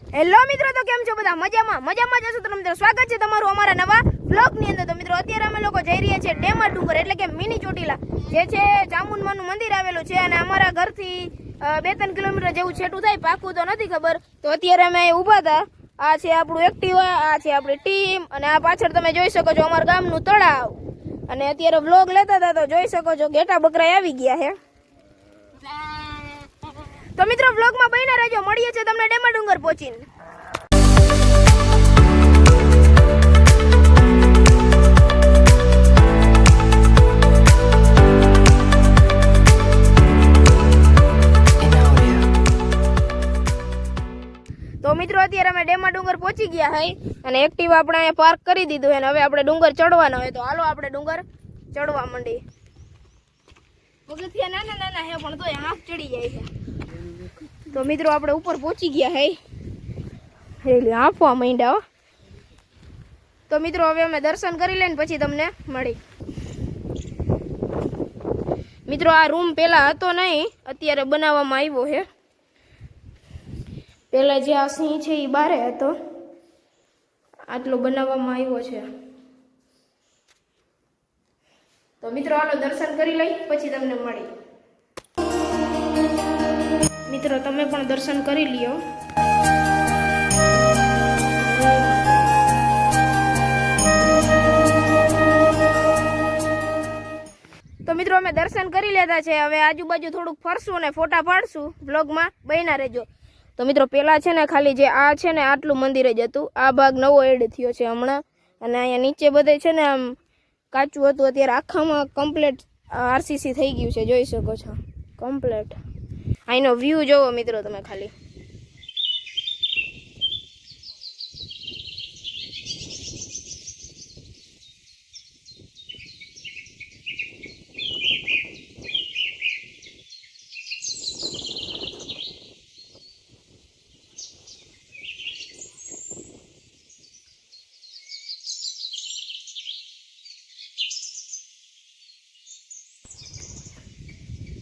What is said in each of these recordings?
Hello મિત્રો, તો કેમ છો બધા? મજામાં જશો તો મિત્રો સ્વાગત છે તમારું અમારા નવા બ્લોગ ની અંદર। તો મિત્રો અત્યારે અમે લોકો જઈ રહ્યા છીએ ડેમા ડુંગર એટલે કે મિની ચોટીલા, જે છે ચામુંડમાનું મંદિર આવેલું છે અને અમારા ઘરથી 2-3 કિલોમીટર જેવું છેટું થાય, પાકું તો નથી ખબર। તો અત્યારે અમે ઊભા હતા, આ છે આપણું એક્ટિવા, આ છે આપણી ટીમ અને આ પાછળ તમે જોઈ શકો છો અમારા ગામનું તળાવ। અને અત્યારે વ્લોગ લેતા હતા તો જોઈ શકો છો ઘેટા બકરા આવી ગયા છે। તો મિત્રો વ્લોગમાં બન્યા રહેજો, મળીએ છે તમને ડેમા ડુંગર પહોંચીને। તો મિત્રો અત્યારે અમે ડેમા ડુંગર પહોંચી ગયા હઈ અને એક્ટિવા આપણે અહીંયા પાર્ક કરી દીધું છે ને હવે આપણે ડુંગર ચડવાનો હોય, તો હાલો આપણે ડુંગર ચડવા માંડી। પગથિયા નાના નાના છે પણ તોય હાફ ચડી જાય છે। તો મિત્રો આપણે ઉપર પહોંચી ગયા હઈ, એટલે આપવા માંડ્યા હો। તો મિત્રો હવે અમે દર્શન કરી લઈને પછી તમને મળી। મિત્રો આ રૂમ પહેલા હતો નહીં, અત્યારે બનાવવામાં આવ્યો છે। પહેલા જે આ સિંહ છે એ બારે હતો, આટલો બનાવવામાં આવ્યો છે। તો મિત્રો હાલો દર્શન કરી લઈ પછી તમને મળી। મિત્રો તમે પણ દર્શન કરી લ્યો। તો મિત્રો અમે દર્શન કરી લેતા છે, હવે આજુબાજુ થોડુંક ફરશું અને ફોટા પાડશું, વ્લોગમાં બન્યા રહેજો। તો મિત્રો પેલા છે ને ખાલી જે આ છે ને આટલું મંદિર જ હતું, આ ભાગ નવો એડ થયો છે હમણાં, અને અહીંયા નીચે બધે છે ને આમ કાચું હતું, અત્યારે આખામાં કમ્પ્લીટ આરસીસી થઈ ગયું છે, જોઈ શકો છો કમ્પ્લીટ। અહીંનો વ્યૂ જોવો મિત્રો તમે ખાલી।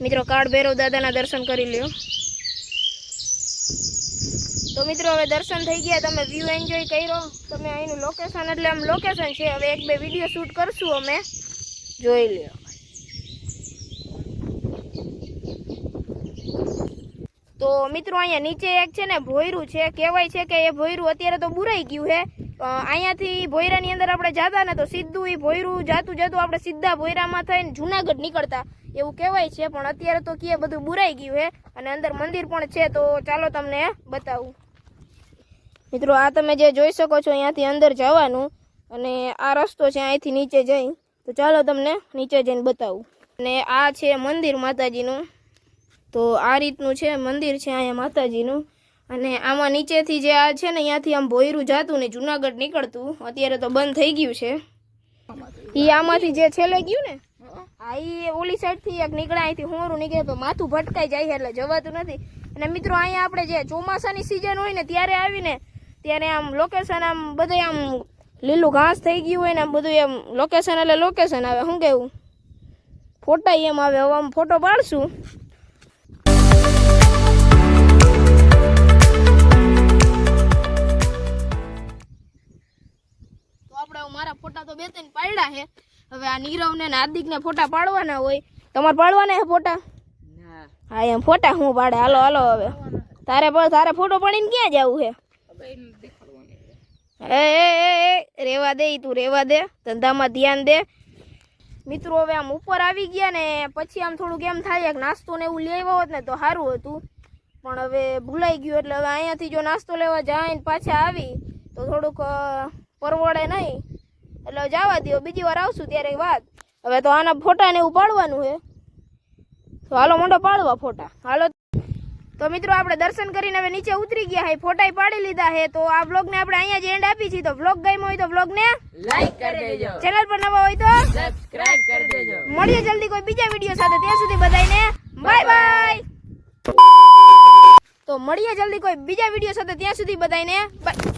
મિત્રો કાળ ભૈરવ દાદાના દર્શન કરી લ્યો। તો મિત્રો હવે દર્શન થઈ ગયા, તમે વ્યૂ એન્જોય કર્યો, તમે અહીંનું લોકેશન એટલે આમ લોકેશન છે। હવે 1-2 વિડીયો શૂટ કરશું અમે, જોઈ લ્યો। તો મિત્રો અહીંયા નીચે એક છે ને ભોયરું છે, કહેવાય છે કે એ ભોયરું અત્યારે તો બુરાઈ ગયું છે। અહીંયાથી ભોયરાની અંદર આપણે જતા ને તો સીધું એ ભોયરું જાતું આપણે સીધા ભોયરામાં થઈને જુનાગઢ નીકળતા એવું કહેવાય છે, પણ અત્યારે તો કે બધું બુરાઈ ગયું છે અને અંદર મંદિર પણ છે। તો ચાલો તમને બતાવું। મિત્રો આ તમે જે જોઈ શકો છો અહીંયાથી અંદર જવાનું અને આ રસ્તો છે અહીંથી નીચે જઈ, તો ચાલો તમને નીચે જઈને બતાવું। અને આ છે મંદિર માતાજીનું, તો આ રીતનું છે મંદિર છે અહીંયા માતાજીનું। અને આમાં નીચેથી જે આ છે ને અહીંયાથી આમ ભોયરું જાતું ને જુનાગઢ નીકળતું, અત્યારે તો બંધ થઈ ગયું છે। એ આમાંથી જે છેલ્લે ગયું ને, હા એ ઓલી સાઈડથી એક નીકળે, અહીંથી હોરું નીકળે તો માથું ભટકાઈ જાય એટલે જવાતું નથી। અને મિત્રો અહીંયા આપણે જે ચોમાસાની સિઝન હોય ને ત્યારે આવીને ત્યારે આમ લોકેશન આમ બધે આમ લીલું ઘાસ થઈ ગયું હોય ને આમ બધું એમ લોકેશન એટલે લોકેશન આવે, શું કહેવું, ફોટા એમ આવે। હવે આમ ફોટો પાડશું। મારા ફોટા તો 2-3 પાડ્યા છે, હવે આ નીરવ ને હાર્દિક ને ફોટા પાડવાના હોય। તમારે પાડવાના છે ફોટા? હા એમ ફોટા હું પાડે, હાલો હાલો હવે તારે ફોટો પાડીને ક્યાં જવું છે? એ રેવા દે, તું રેવા દે, ધંધામાં ધ્યાન દે। મિત્રો હવે આમ ઉપર આવી ગયા ને પછી આમ થોડુંક એમ થાય કે નાસ્તો ને એવું લઈ આવ્યો હોત ને તો સારું હતું, પણ હવે ભૂલાઈ ગયું। એટલે હવે અહીંયાથી જો નાસ્તો લેવા જાય ને પાછા આવી તો થોડુંક પરવડે નહીં, એટલે જવા દો, બીજી વાર આવશું ત્યારે વાત। હવે તો આના ફોટા ને એવું પાડવાનું છે, તો હાલો મોટો પાડવા ફોટા, હાલો। તો મિત્રો આપણે દર્શન કરીને હવે નીચે ઉતરી ગયા છે, ફોટા પાડી લીધા છે। તો આ વ્લોગ ને આપણે અહીંયા જ એન્ડ આપી છીએ। તો વ્લોગ ગમ્યો હોય તો વ્લોગ ને લાઈક કરી દેજો, ચેનલ પર નવા હોય તો સબસ્ક્રાઇબ કરી દેજો। મળીએ જલ્દી કોઈ બીજા વિડીયો સાથે, ત્યાં સુધી બધાને બાય બાય। તો મળીએ જલ્દી કોઈ બીજા વિડીયો સાથે, ત્યાં સુધી બધાને બાય।